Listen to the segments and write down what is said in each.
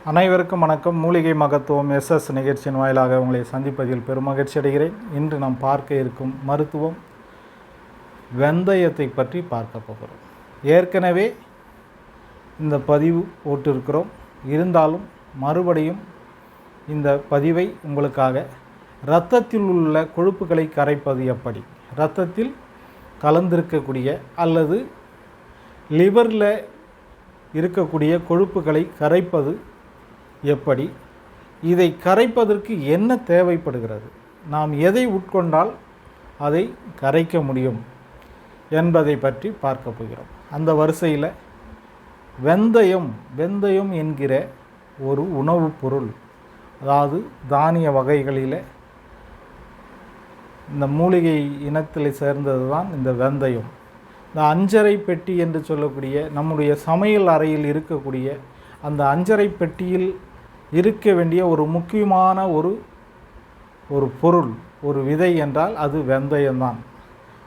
அனைவருக்கும் வணக்கம். மூலிகை மகத்துவம் எஸ்எஸ் நிகழ்ச்சியின் வாயிலாக உங்களை சந்திப்பதில் பெருமகிழ்ச்சி அடைகிறேன். இன்று நாம் பார்க்க இருக்கும் மருத்துவம் வெந்தயத்தை பற்றி பார்க்க போகிறோம். ஏற்கனவே இந்த பதிவு போட்டிருக்கிறோம். இருந்தாலும் மறுபடியும் இந்த பதிவை உங்களுக்காக இரத்தத்தில் உள்ள கொழுப்புகளை கரைப்பது எப்படி, இரத்தத்தில் கலந்திருக்கக்கூடிய அல்லது லிவரில் இருக்கக்கூடிய கொழுப்புகளை கரைப்பது எப்படி, இதை கரைப்பதற்கு என்ன தேவைப்படுகிறது, நாம் எதை உட்கொண்டால் அதை கரைக்க முடியும் என்பதை பற்றி பார்க்க போகிறோம். அந்த வரிசையில் வெந்தயம் என்கிற ஒரு உணவுப் பொருள், அதாவது தானிய வகைகளில் இந்த மூலிகை இனத்தில் சேர்ந்தது தான் இந்த வெந்தயம். இந்த அஞ்சரை பெட்டி என்று சொல்லக்கூடிய நம்முடைய சமையல் அறையில் இருக்கக்கூடிய அந்த அஞ்சரை பெட்டியில் இருக்க வேண்டிய ஒரு முக்கியமான ஒரு பொருள், ஒரு விதை என்றால் அது வெந்தயம்தான்.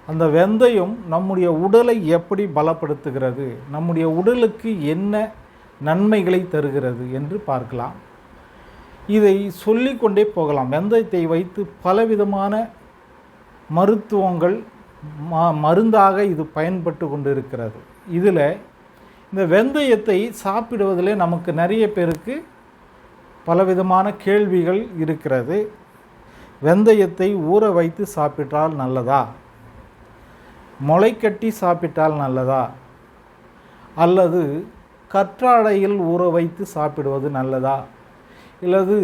அந்த வெந்தயம் நம்முடைய உடலை எப்படி பலப்படுத்துகிறது, நம்முடைய உடலுக்கு என்ன நன்மைகளை தருகிறது என்று பார்க்கலாம். இதை சொல்லிக்கொண்டே போகலாம். வெந்தயத்தை வைத்து பலவிதமான மருத்துவங்கள் மருந்தாக இது பயன்பட்டு கொண்டு இருக்கிறது. இதில் இந்த வெந்தயத்தை சாப்பிடுவதில் நமக்கு நிறைய பேருக்கு பலவிதமான கேள்விகள் இருக்கிறது. வெந்தயத்தை ஊற வைத்து சாப்பிட்டால் நல்லதா, முளைக்கட்டி சாப்பிட்டால் நல்லதா, அல்லது கற்றாழையில் ஊற வைத்து சாப்பிடுவது நல்லதா, அல்லது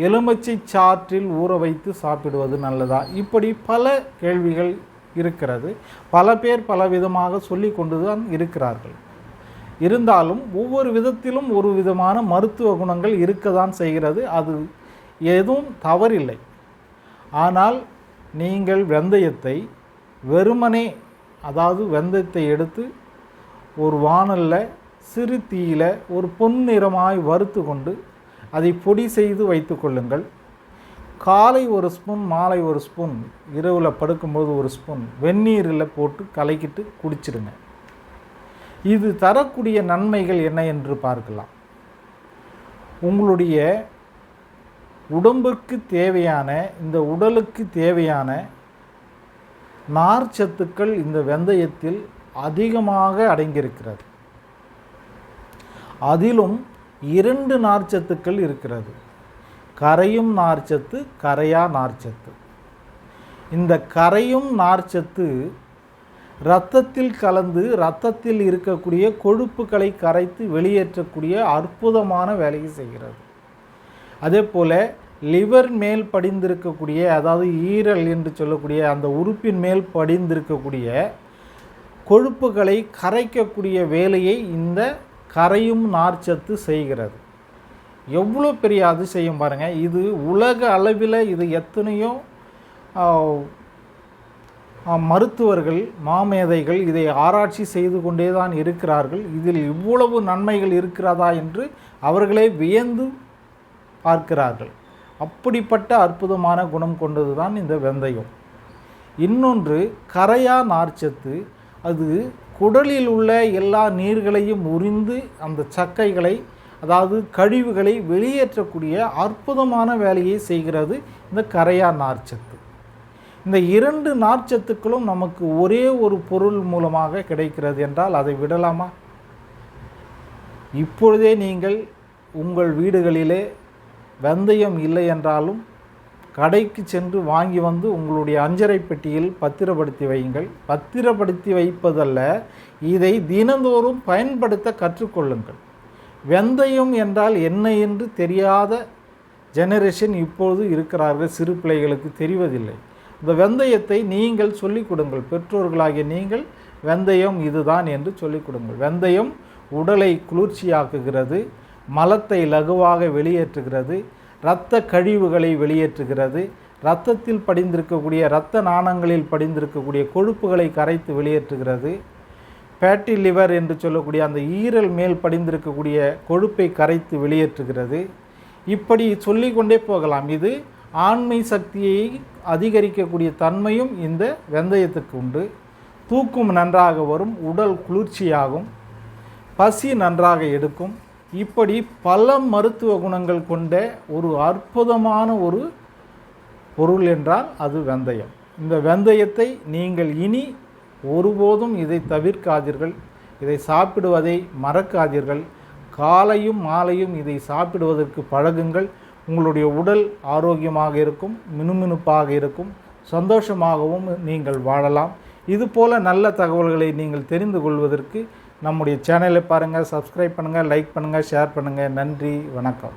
எலுமிச்சை சாற்றில் ஊற வைத்து சாப்பிடுவது நல்லதா, இப்படி பல கேள்விகள் இருக்கிறது. பல பேர் பலவிதமாக சொல்லி கொண்டு தான் இருக்கிறார்கள். இருந்தாலும் ஒவ்வொரு விதத்திலும் ஒரு விதமான மருத்துவ குணங்கள் இருக்க தான் செய்கிறது. அது எதுவும் தவறில்லை. ஆனால் நீங்கள் வெந்தயத்தை வெறுமனே, அதாவது வெந்தயத்தை எடுத்து ஒரு வாணலில் சிறு தீயில் ஒரு பொன்னிறமாய் வறுத்து கொண்டு அதை பொடி செய்து வைத்து கொள்ளுங்கள். காலை ஒரு ஸ்பூன், மாலை ஒரு ஸ்பூன், இரவில் படுக்கும்போது ஒரு ஸ்பூன் வெந்நீரில் போட்டு கலக்கிட்டு குடிச்சிடுங்க. இது தரக்கூடிய நன்மைகள் என்ன என்று பார்க்கலாம். உங்களுடைய உடம்புக்கு தேவையான, இந்த உடலுக்கு தேவையான நார்ச்சத்துக்கள் இந்த வெந்தயத்தில் அதிகமாக அடங்கியிருக்கிறது. அதிலும் 2 நார்ச்சத்துக்கள் இருக்கிறது. கரையும் நார்ச்சத்து, கரையா நார்ச்சத்து. இந்த கரையும் நார்ச்சத்து இரத்தத்தில் கலந்து இரத்தத்தில் இருக்கக்கூடிய கொழுப்புகளை கரைத்து வெளியேற்றக்கூடிய அற்புதமான வேலையை செய்கிறது. அதே போல் லிவர் மேல் படிந்திருக்கக்கூடிய, அதாவது ஈரல் என்று சொல்லக்கூடிய அந்த உறுப்பின் மேல் படிந்திருக்கக்கூடிய கொழுப்புகளை கரைக்கக்கூடிய வேலையை இந்த கரையும் நார்ச்சத்து செய்கிறது. எவ்வளோ பெரிய அதிசயம் பாருங்கள். இது உலக அளவில் இது எத்தனையோ மருத்துவர்கள், மாமேதைகள் இதை ஆராய்ச்சி செய்து கொண்டே தான் இருக்கிறார்கள். இதில் இவ்வளவு நன்மைகள் இருக்கிறதா என்று அவர்களே வியந்து பார்க்கிறார்கள். அப்படிப்பட்ட அற்புதமான குணம் கொண்டது தான் இந்த வெந்தயம். இன்னொன்று கரையா நார்ச்சத்து. அது குடலில் உள்ள எல்லா நீர்களையும் உறிந்து அந்த சக்கைகளை, அதாவது கழிவுகளை வெளியேற்றக்கூடிய அற்புதமான வேலையை செய்கிறது இந்த கரையா நார்ச்சத்து. இந்த 2 நார்ச்சத்துக்களும் நமக்கு ஒரே ஒரு பொருள் மூலமாக கிடைக்கிறது என்றால் அதை விடலாமா? இப்பொழுதே நீங்கள் உங்கள் வீடுகளிலே வெந்தயம் இல்லை என்றாலும் கடைக்கு சென்று வாங்கி வந்து உங்களுடைய அஞ்சரை பெட்டியில் பத்திரப்படுத்தி வையுங்கள். பத்திரப்படுத்தி வைப்பதல்ல, இதை தினந்தோறும் பயன்படுத்த கற்றுக்கொள்ளுங்கள். வெந்தயம் என்றால் என்ன என்று தெரியாத ஜெனரேஷன் இப்போது இருக்கிறார்கள். சிறு பிள்ளைகளுக்கு தெரிவதில்லை. இந்த வெந்தயத்தை நீங்கள் சொல்லிக் கொடுங்கள். பெற்றோர்களாகிய நீங்கள் வெந்தயம் இதுதான் என்று சொல்லிக் கொடுங்கள். வெந்தயம் உடலை குளிர்ச்சியாக்குகிறது, மலத்தை லகுவாக வெளியேற்றுகிறது, இரத்த கழிவுகளை வெளியேற்றுகிறது, இரத்தத்தில் படிந்திருக்கக்கூடிய, இரத்த நாணங்களில் படிந்திருக்கக்கூடிய கொழுப்புகளை கரைத்து வெளியேற்றுகிறது, ஃபேட்டி லிவர் என்று சொல்லக்கூடிய அந்த ஈரல் மேல் படிந்திருக்கக்கூடிய கொழுப்பை கரைத்து வெளியேற்றுகிறது. இப்படி சொல்லிக்கொண்டே போகலாம். இது ஆண்மை சக்தியை அதிகரிக்கக்கூடிய தன்மையும் இந்த வெந்தயத்துக்கு உண்டு. தூக்கம் நன்றாக வரும், உடல் குளிர்ச்சியாகும், பசி நன்றாக எடுக்கும். இப்படி பல மருத்துவ குணங்கள் கொண்ட ஒரு அற்புதமான ஒரு பொருள் என்றால் அது வெந்தயம். இந்த வெந்தயத்தை நீங்கள் இனி ஒருபோதும் இதை தவிர்க்காதீர்கள். இதை சாப்பிடுவதை மறக்காதீர்கள். காலையும் மாலையும் இதை சாப்பிடுவதற்கு பழகுங்கள். உங்களுடைய உடல் ஆரோக்கியமாக இருக்கும், மினுமினுப்பாக இருக்கும், சந்தோஷமாகவும் நீங்கள் வாழலாம். இதுபோல் நல்ல தகவல்களை நீங்கள் தெரிந்து கொள்வதற்கு நம்முடைய சேனலை பாருங்கள், சப்ஸ்கிரைப் பண்ணுங்கள், லைக் பண்ணுங்கள், ஷேர் பண்ணுங்கள். நன்றி, வணக்கம்.